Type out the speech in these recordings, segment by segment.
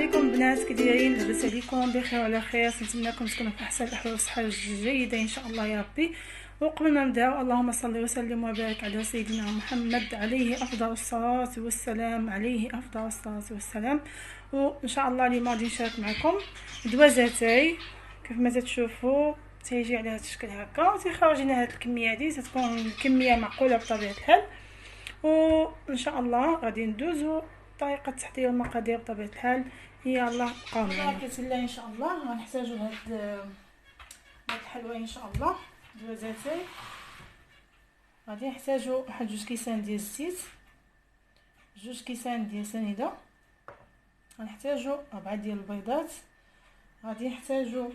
عليكم البنات، كي دايرين؟ لاباس عليكم؟ بخير وعلى خير. نتمنىكم تكونوا في احسن الاحوال والصحه الجيده ان شاء الله يا ربي. وقبل ما نبداو، اللهم صل وسلم وبارك على سيدنا محمد عليه افضل الصلاه والسلام، عليه افضل الصلاه والسلام. وان شاء الله اليوم غادي نشارك معكم دوازاتاي كيف ما تشوفوا. تيجي على هذا الشكل هكا، تيخرج لنا هذه الكميه هذه، تتكون الكميه معقوله بطبيعه الحال. وان شاء الله غادي ندوزو طريقه تحضير المقادير بطبيعه الحال. يلا بقاو معنا. بركه الله ان شاء الله. غنحتاجو هاد الحلوى ان شاء الله، دوازاتاي. غادي نحتاجو واحد 2 كيسان ديال الزيت، 2 كيسان ديال سنيده، غنحتاجو 4 ديال البيضات، غادي نحتاجو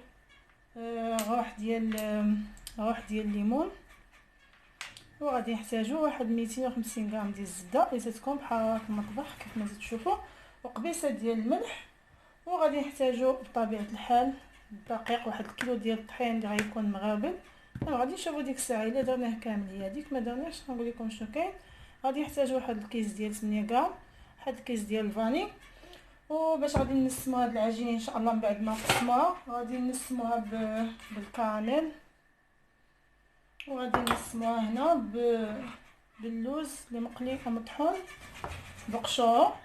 روح ديال الليمون، وغادي نحتاجو واحد 250 غرام ديال الزبده اللي تتكون بحراره المطبخ كيف ما تشوفوا، وقبيصه ديال الملح. وغادي نحتاجو بطبيعه الحال الدقيق، واحد الكيلو ديال الطحين اللي غيكون مغربل. غادي نشوفوا ديك الساعه الا درناه كامل هي هذيك، ما درناش غنقول لكم شنو كاين. غادي نحتاجو واحد الكيس ديال 8 غرام، واحد الكيس ديال الفاني. وباش غادي نسموا هاد العجينه ان شاء الله من بعد ما نقسموها، غادي نسموها بالكراميل، وغادي نقسموها هنا باللوز اللي مقلي ومطحون بقشور.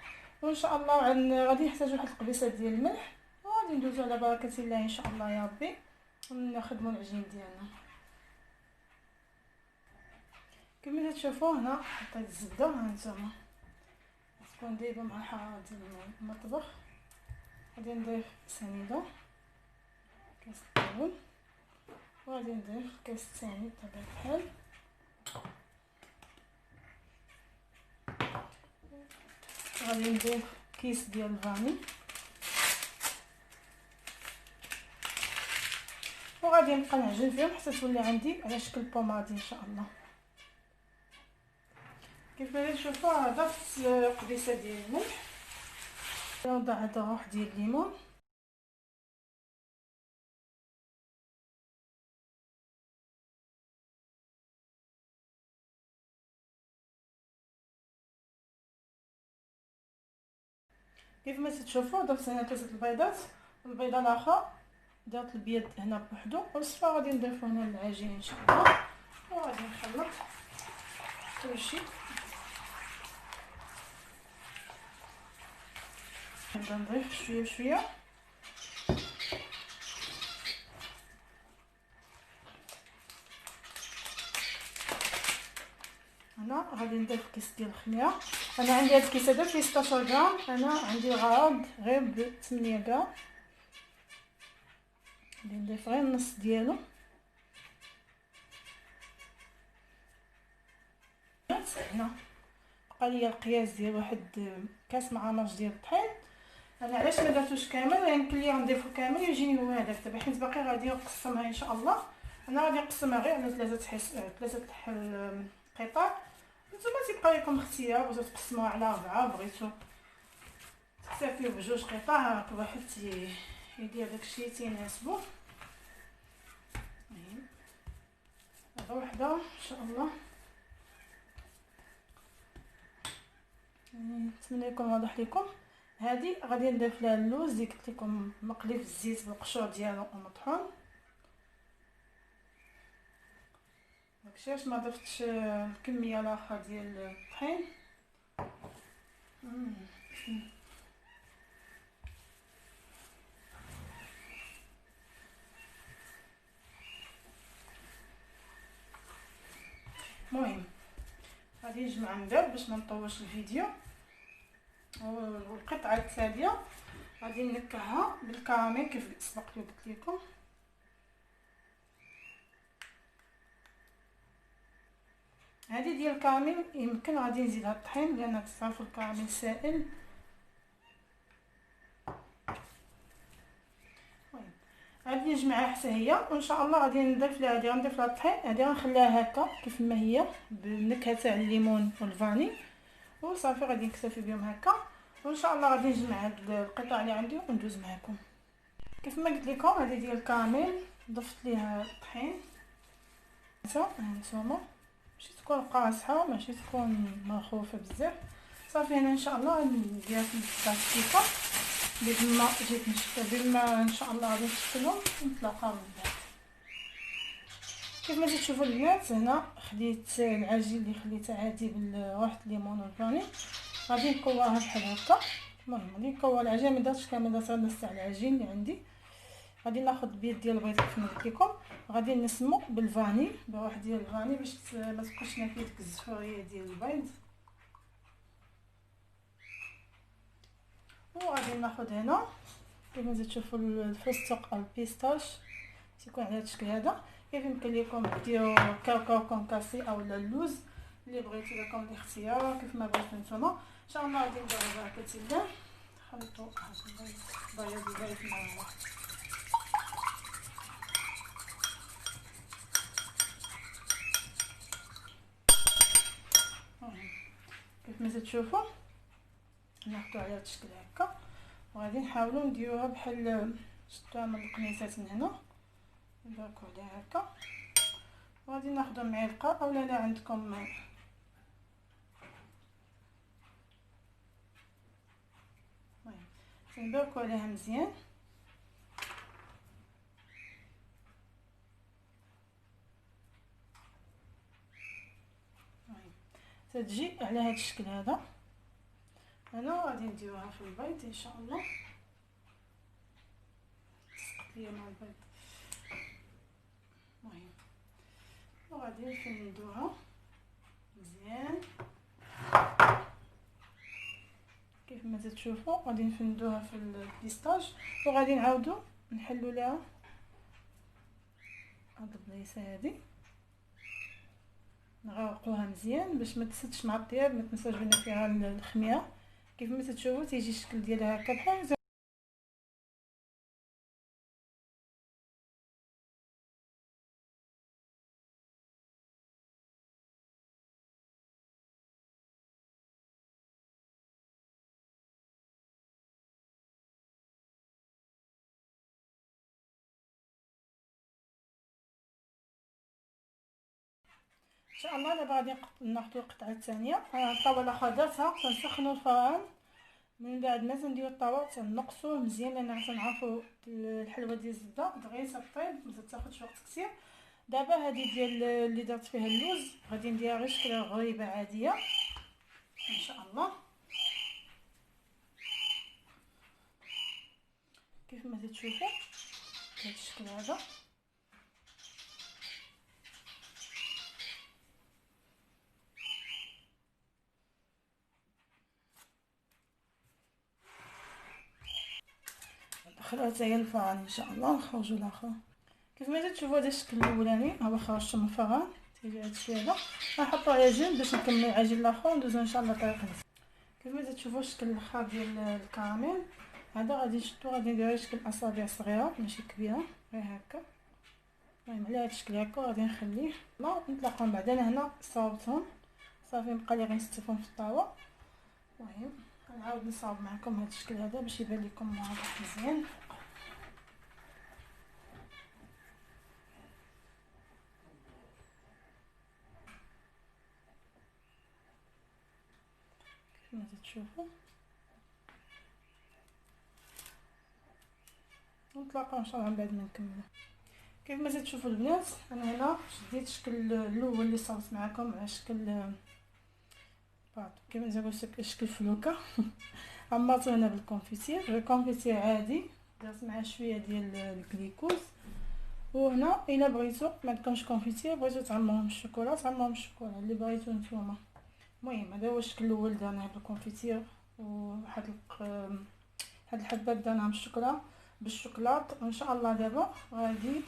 وان شاء الله غادي نحتاج واحد القبيصه ديال الملح، وغادي ندوزو على بركه الله ان شاء الله يا ربي ونخدموا العجين ديالنا. كما تشوفوا هنا حطيت الزبده، ها نتوما تكون دايبه مع الحراره ديال المطبخ. غادي نضيف سنيده، كاس الاول، وغادي نضيف الكاس الثاني بطبيعه الحال، غادي نضيف كيس ديال الفاني، وغادي نبقى نعجن فيهم حتى تولي عندي على شكل بومادي ان شاء الله. كيف ما تشوفوا ضفت قبيصه ديال الملح، نوضع هذا روح ديال الليمون، كيف ما تشوفوا ضفت هنا 3 البيضات، والبيضه الاخرى درت البيض هنا بوحدو، والصفا غادي نضيفو هنا للعجين ان شاء الله. وغادي نخلط كلشي، نبدا نضيف شويه بشويه. هنا غادي نضيف كيس ديال الخميره، انا عندي هاد الكيس هذا فيه 16 غرام، انا عندي الغرض غير ب 8 غرام. غادي نضيف غير النص ديالو. هنا بقى لي القياس ديال واحد كاس معامج ديال الطحين. انا علاش ما درتوش كامل؟ يمكن لي نضيفو كامل يجيني هو هذاك دابا، حيت باقي غادي نقسمها ان شاء الله. انا غادي نقسمها غير على 3 قطع. نتوما تيبقى لكم اختيار، بغيتو تقسموها على 4، بغيتو تكتفيو ب2 قطع، كل واحد يدير داكشي تيناسبو. هذا وحده ان شاء الله. نتمنى يكون واضح لكم. هذه غادي نضيف لها اللوز اللي قلت لكم مقلي في الزيت بالقشور ديالو ومطحون. داكشي علاش ما ضفتش الكميه الاخرى ديال الطحين. المهم غادي نجمع من بعد باش ما نطولش الفيديو. والقطعه التاليه غادي نكهها بالكراميل كيف سبق لي قلت لكم. هذه ديال الكراميل يمكن غادي نزيدها الطحين، لان تعرفوا الكراميل سائل. غادي نجمعها حتى هي، وان شاء الله غادي نضيف لها الطحين. هذه غنخليها هكا كيف ما هي بالنكهه تاع الليمون والفاني، وصافي غادي نكتفي بهم هكا. وان شاء الله غادي نجمع هاد القطع اللي عندي وندوز معكم. كيف ما قلت لكم هذه ديال الكراميل ضفت ليها الطحين. هانتوما ماشي تكون قاصحه، ماشي تكون مخوفه بزاف. صافي هنا ان شاء الله نديرها في الكيكه. بما جيت نشكل بما ان شاء الله غادي نشكلهم ونتلاقاو من بعد. كيف ما تشوفوا البنات هنا خديت العجين اللي خليته عادي بواحد الليمون والفاني، غادي نكورها بحال هكا. المهم غادي نكور العجين، ما درتش كامل، درت غير نص تاع العجين اللي عندي. غادي ناخذ بيد ديال البيض كيف ما قلت لكم، غادي نسمو بالفاني بواحد ديال الفاني باش ما تبقاش نافيه ديك الزفوريه ديال البيض. وغادي ناخذ هنا كيف ما تشوفوا الفستق او البيستاش تيكون على هذا الشكل هذا. كيف يمكن لكم ديروا كاوكاو كونكاسي او اللوز اللي بغيتو، لكم الاختيار كيف ما بغيتو نتوما. ان شاء الله غادي نديرو بركه الله. خلطوا هذا البيض البيض مع كيف ما تشوفوا ناخذوا على هذا الشكل هكا. وغادي نحاولوا نديروها بحال شفتوها من القنيصات من هنا، نباركوا عليها هكا. وغادي ناخذوا معلقه اولا لا عندكم المهم تنباركوا عليها مزيان. تتجي على هذا الشكل هذا. انا غادي نديروها في البيض ان شاء الله. سقط ليا مع البيض المهم. وغادي نفندوها مزيان كيف ما تشوفوا. غادي نفندوها في البيستاج وغادي نعاودو نحلو لها هاد البليصه هادي، نغرقوها مزيان باش ما تسدش مع الطياب. ما تنساوش بان فيها الخميره. كيف ما تشوفوا تيجي الشكل ديالها هكا بحال ان شاء الله. دابا غادي ناخذ القطعه الثانيه. الطاوله خداتها تنسخنوا الفران، من بعد ما تنديروا الطاوله تنقصوه مزيان لان تنعرفوا الحلوه ديال الزبده دغيا تطيب ما تاخذش وقت كثير. دابا هذه ديال اللي درت فيها اللوز غادي نديرها غير شكل غريبه عاديه ان شاء الله. كيف ما تشوفوا بهذا الشكل هذا. ندخلها هي الفران ان شاء الله، نخرجوا الاخر. كيف ما تشوفوا هذا الشكل الاولاني ها خرجته من الفران تيجي هذا الشكل هذا. غنحطو على جنب باش نكملوا العجين الاخر وندوزو ان شاء الله طريقه. كيف ما تشوفوا الشكل الاخر ديال الكراميل هذا غادي نشدو، غادي نديرو شكل اصابع صغيره ماشي كبيره غير هكا. المهم على هذا الشكل هكا غادي نخليه. لا نتلاقاو بعدا. انا هنا صاوبتهم صافي، بقى لي غير نستفهم في الطاوه. المهم غنعاود نصاوب معكم هذا الشكل هذا باش يبان لكم واضح مزيان. كما تشوفوا نتلاقاو ان شاء الله من بعد ما نكملوا. كيف ما تشوفوا البنات انا هنا شديت الشكل الاول اللي صاوبت معكم على شكل كيما نقولوا شكل فلوكه. عمرته هنا بالكونفيتير، الكونفيتير عادي درت معاه شويه ديال الكليكوز. وهنا الا بغيتو ما عندكمش كونفيتير بغيتو تعمروهم الشوكولا تعمروهم الشوكولا اللي بغيتو نتوما. المهم هذا هو الشكل الاول درناه بالكونفيتير. وواحد هاد الحبات درناهم بالشوكولات. وان شاء الله دابا غادي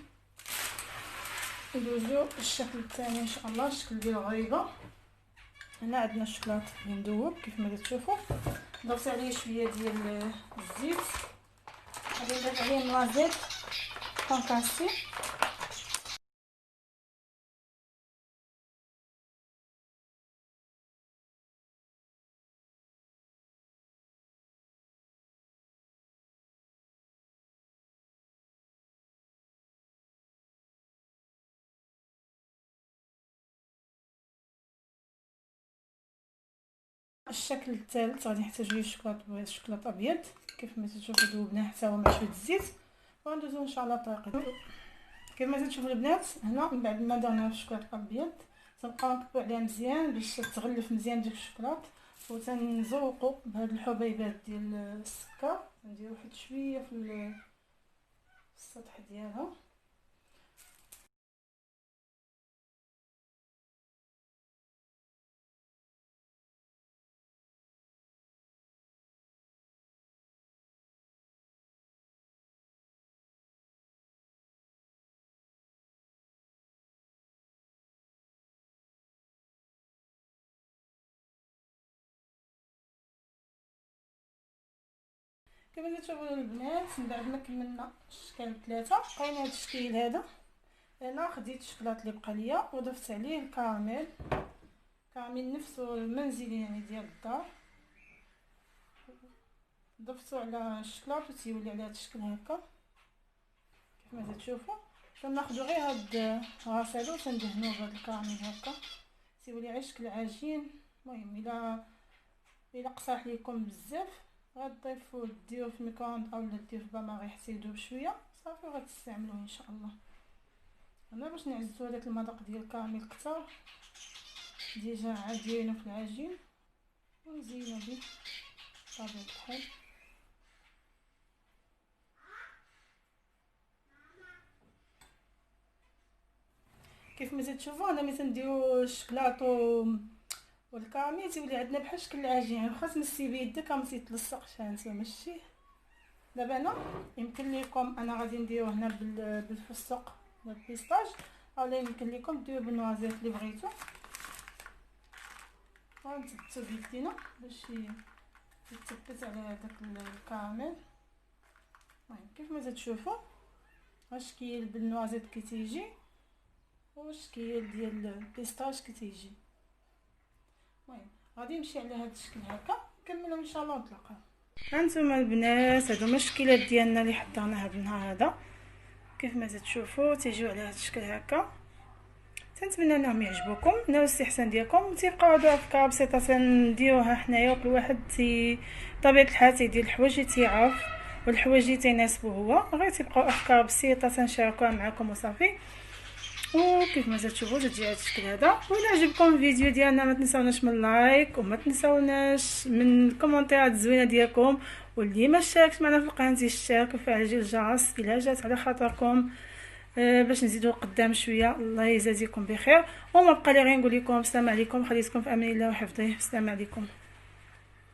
ندوزو الشكل الثاني ان شاء الله، الشكل ديال الغريبه. هنا عندنا الشوكولات اللي مذوب كيف ما تشوفوا. درت عليه شويه ديال الزيت، غادي نضيف عليه نوازيت كونكاسي. الشكل الثالث غادي نحتاجو ليه الشوكولاط ابيض كيف ما تشوفوا ذوبناه حتى هو مع شويه الزيت وغندوزو ان شاء الله طريقته. كيف ما تشوفوا البنات هنا من بعد ما درنا الشوكولاط الابيض تنبقاو نكبوا عليها مزيان باش تغلف مزيان ديك الشوكولاط وتنزوقوا بهاد الحبيبات ديال السكر. نديرو واحد شويه في السطح ديالها. كما تشوفوا البنات من بعد ما كملنا الشكل 3 بقينا هذا الشكل هذا. انا خديت الشوكولاط اللي بقى ليا وضفت عليه الكراميل نفسه المنزلي يعني ديال الدار ضفتو على الشوكولاط وتيولي على هذا الشكل هكا كيف ما تشوفوا. كناخذوا غير هاد غاسيلو تندهنوه بهذا الكراميل هكا تيولي على شكل عجين. المهم الا قصح ليكم بزاف غتضيفوا ديروه في الميكرووند او ديروه في باماغي حتى يذوب شويه صافي وغتستعملوه ان شاء الله. انا باش نعززوا هذاك المذاق ديال الكراميل كثر ديجا عاديينه في العجين ونزينو به بطبيعه الحال. كيف ما تشوفوا انا ملي تنديروا الشكلاط والكراميل تيولي عندنا بحال شكل العجين يعني واخا تمسي بيدك ما تيتلصقش هانتوما شتي. دابا انا يمكن لكم انا غادي نديروه هنا بالفستق بالبيستاج اولا يمكن لكم ديروا بالنوازيت اللي بغيتو. غنثبتو بيدينا باش يتثبت على هذاك الكراميل. المهم كيف ما تشوفوا الشكل بالنوازيت كتيجي والشكل ديال البيستاج كتيجي. المهم غادي نمشي على هذا الشكل هكا نكملوا ان شاء الله ونتلاقاو. هانتوما البنات هادو هما الشكلات ديالنا اللي حضرناها بالنهار هذا كيف ما تشوفوا تيجيو على هذا الشكل هكا. تنتمنى انهم يعجبوكم ناو الاستحسان ديالكم وتيبقاو هادو افكار بسيطه تنديروها حنايا وكل واحد طبيعه الحال تيدير الحوايج اللي تيعرف والحوايج اللي تيناسبو هو غير تيبقاو افكار بسيطه تنشاركوها معكم وصافي. وكيف ما تشوفوا تجي هذا الشكل هذا. وإلا عجبكم الفيديو ديالنا ما تنساوناش من اللايك وما تنساوناش من الكومونتيرات الزوينه ديالكم واللي ما اشتركش معنا في القناه يشترك ويفعل زر الجرس الا جات على خاطركم باش نزيدو قدام شويه. الله يجازيكم بخير وما بقى لي غير نقول لكم السلام عليكم خليتكم في امان الله وحفظه. السلام عليكم.